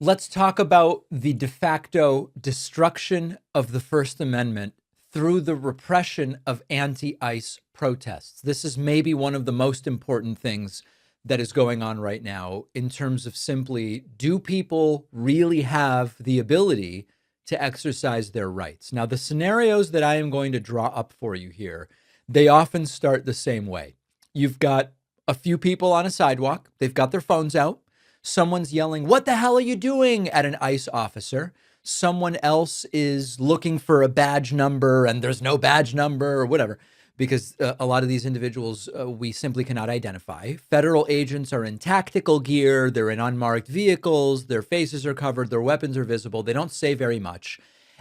Let's talk about the de facto destruction of the First Amendment through the repression of anti-ICE protests. This is maybe one of the most important things that is going on right now in terms of simply, do people really have the ability to exercise their rights? Now, the scenarios that I am going to draw up for you here, they often start the same way. You've got a few people on a sidewalk, they've got their phones out. Someone's yelling, "What the hell are you doing?" at an ICE officer. Someone else is looking for a badge number and there's no badge number or whatever, because a lot of these individuals we simply cannot identify. Federal agents are in tactical gear. They're in unmarked vehicles. Their faces are covered. Their weapons are visible. They don't say very much.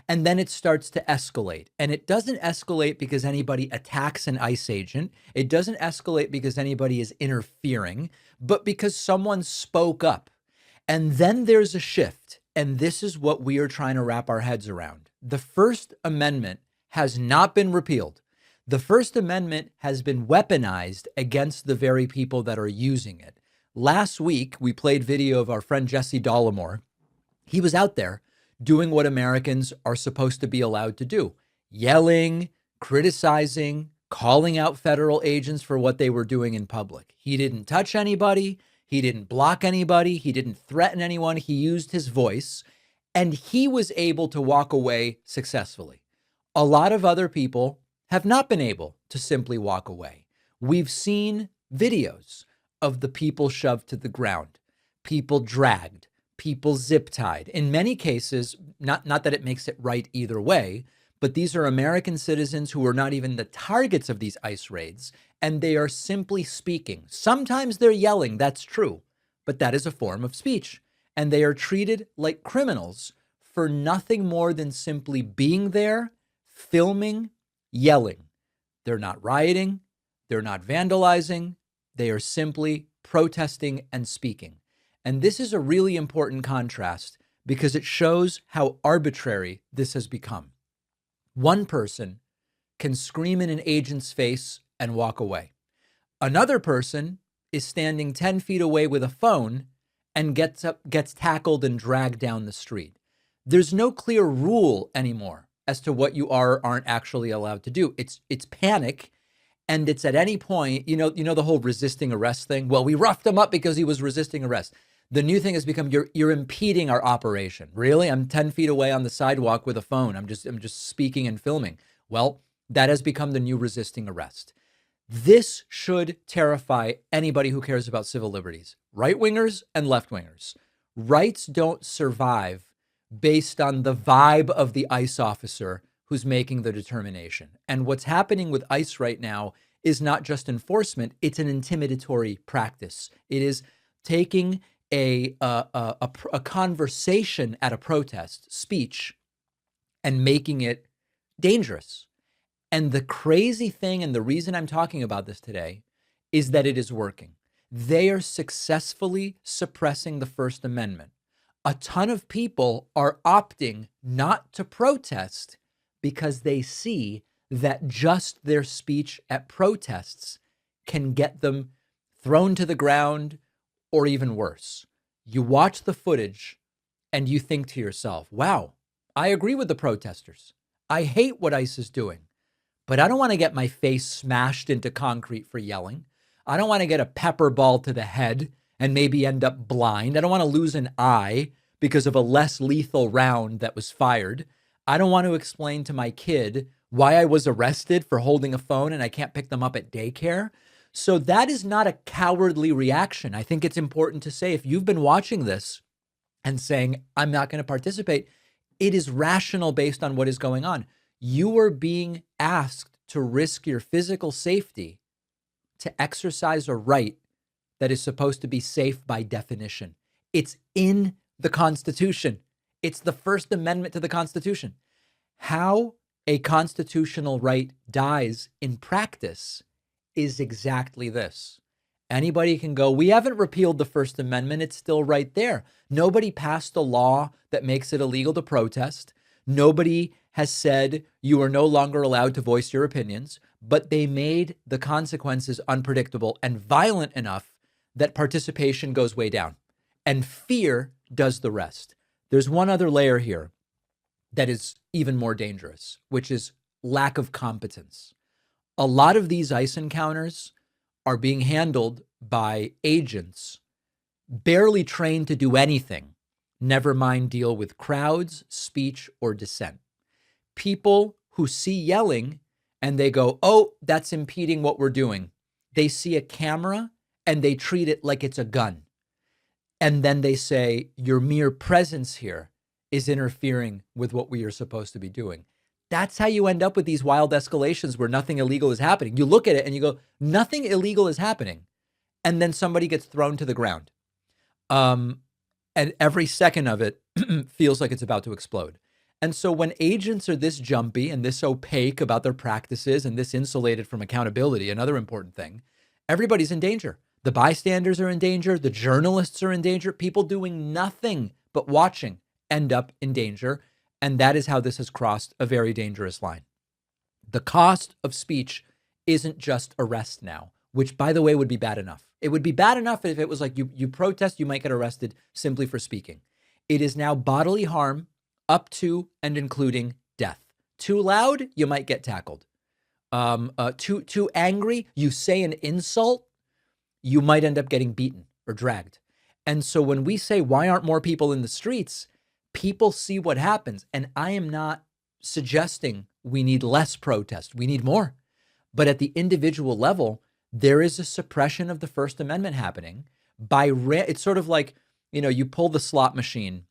And then it starts to escalate. And it doesn't escalate because anybody attacks an ICE agent. It doesn't escalate because anybody is interfering, but because someone spoke up. And then there's a shift. And this is what we are trying to wrap our heads around. The First Amendment has not been repealed. The First Amendment has been weaponized against the very people that are using it. Last week, we played video of our friend Jesse Dollemore. He was out there doing what Americans are supposed to be allowed to do, yelling, criticizing, calling out federal agents for what they were doing in public. He didn't touch anybody. He didn't block anybody. He didn't threaten anyone. He used his voice, and he was able to walk away successfully. A lot of other people have not been able to simply walk away. We've seen videos of the people shoved to the ground, people dragged, people zip-tied. In many cases, not that it makes it right either way, but these are American citizens who are not even the targets of these ICE raids, and they are simply speaking. Sometimes they're yelling, that's true, but that is a form of speech. And they are treated like criminals for nothing more than simply being there, filming, yelling. They're not rioting, they're not vandalizing, they are simply protesting and speaking. And this is a really important contrast because it shows how arbitrary this has become. One person can scream in an agent's face and walk away. Another person is standing 10 feet away with a phone and gets tackled and dragged down the street. There's no clear rule anymore as to what you are or aren't actually allowed to do. It's panic. And it's at any point, you know the whole resisting arrest thing. Well, we roughed him up because he was resisting arrest. The new thing has become you're impeding our operation. Really? I'm 10 feet away on the sidewalk with a phone. I'm just speaking and filming. Well, that has become the new resisting arrest. This should terrify anybody who cares about civil liberties, right-wingers and left-wingers. Rights don't survive based on the vibe of the ICE officer who's making the determination. And what's happening with ICE right now is not just enforcement, it's an intimidatory practice. It is taking a conversation at a protest, speech, and making it dangerous. And the crazy thing, and the reason I'm talking about this today, is that it is working. They are successfully suppressing the First Amendment. A ton of people are opting not to protest because they see that just their speech at protests can get them thrown to the ground or even worse. You watch the footage and you think to yourself, wow, I agree with the protesters. I hate what ICE is doing, but I don't want to get my face smashed into concrete for yelling. I don't want to get a pepper ball to the head and maybe end up blind. I don't want to lose an eye because of a less lethal round that was fired. I don't want to explain to my kid why I was arrested for holding a phone and I can't pick them up at daycare. So that is not a cowardly reaction. I think it's important to say, if you've been watching this and saying, I'm not going to participate, it is rational based on what is going on. You are being asked to risk your physical safety to exercise a right that is supposed to be safe by definition. It's in the Constitution. It's the First Amendment to the Constitution. How a constitutional right dies in practice is exactly this. Anybody can go, we haven't repealed the First Amendment. It's still right there. Nobody passed a law that makes it illegal to protest. Nobody has said you are no longer allowed to voice your opinions, but they made the consequences unpredictable and violent enough that participation goes way down and fear does the rest. There's one other layer here that is even more dangerous, which is lack of competence. A lot of these ICE encounters are being handled by agents barely trained to do anything, never mind deal with crowds, speech, or dissent. People who see yelling and they go, oh, that's impeding what we're doing. They see a camera and they treat it like it's a gun. And then they say, your mere presence here is interfering with what we are supposed to be doing. That's how you end up with these wild escalations where nothing illegal is happening. You look at it and you go, nothing illegal is happening. And then somebody gets thrown to the ground. And every second of it feels like it's about to explode. And so when agents are this jumpy and this opaque about their practices and this insulated from accountability, another important thing, everybody's in danger. The bystanders are in danger. The journalists are in danger. People doing nothing but watching end up in danger. And that is how this has crossed a very dangerous line. The cost of speech isn't just arrest now, which, by the way, would be bad enough. It would be bad enough if it was like you protest, you might get arrested simply for speaking. It is now bodily harm up to and including death. Too loud, you might get tackled. Too angry, you say an insult, you might end up getting beaten or dragged. And so when we say, why aren't more people in the streets? People see what happens. And I am not suggesting we need less protest. We need more. But at the individual level, there is a suppression of the First Amendment happening it's sort of like, you pull the slot machine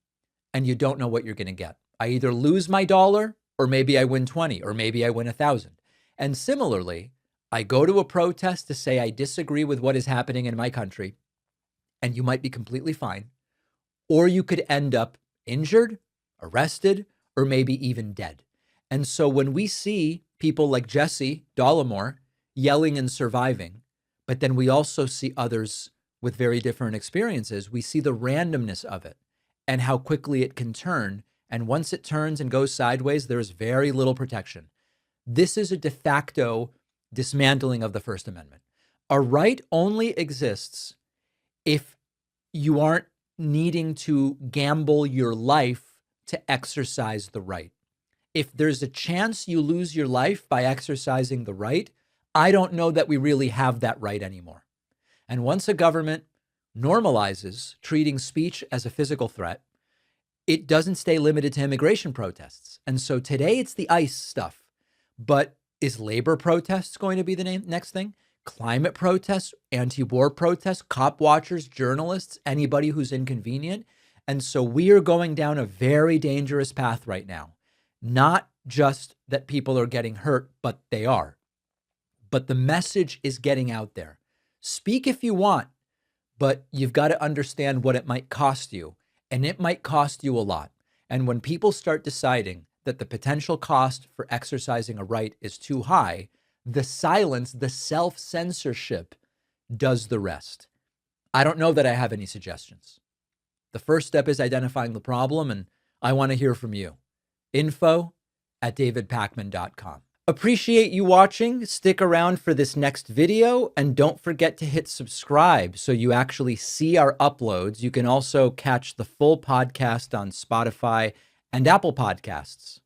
and you don't know what you're going to get. I either lose my dollar or maybe I win 20 or maybe I win 1,000. And similarly, I go to a protest to say I disagree with what is happening in my country, and you might be completely fine, or you could end up injured, arrested, or maybe even dead. And so when we see people like Jesse Dollemore yelling and surviving, but then we also see others with very different experiences, we see the randomness of it and how quickly it can turn. And once it turns and goes sideways, there is very little protection. This is a de facto dismantling of the First Amendment. A right only exists if you aren't needing to gamble your life to exercise the right. If there's a chance you lose your life by exercising the right, I don't know that we really have that right anymore. And once a government normalizes treating speech as a physical threat, it doesn't stay limited to immigration protests. And so today it's the ICE stuff. But is labor protests going to be the next thing? Climate protests, anti-war protests, cop watchers, journalists, anybody who's inconvenient. And so we are going down a very dangerous path right now. Not just that people are getting hurt, but they are. But the message is getting out there. Speak if you want, but you've got to understand what it might cost you. And it might cost you a lot. And when people start deciding that the potential cost for exercising a right is too high, the silence, the self-censorship does the rest. I don't know that I have any suggestions. The first step is identifying the problem, and I want to hear from you. info@davidpakman.com. Appreciate you watching. Stick around for this next video, and don't forget to hit subscribe so you actually see our uploads. You can also catch the full podcast on Spotify and Apple Podcasts.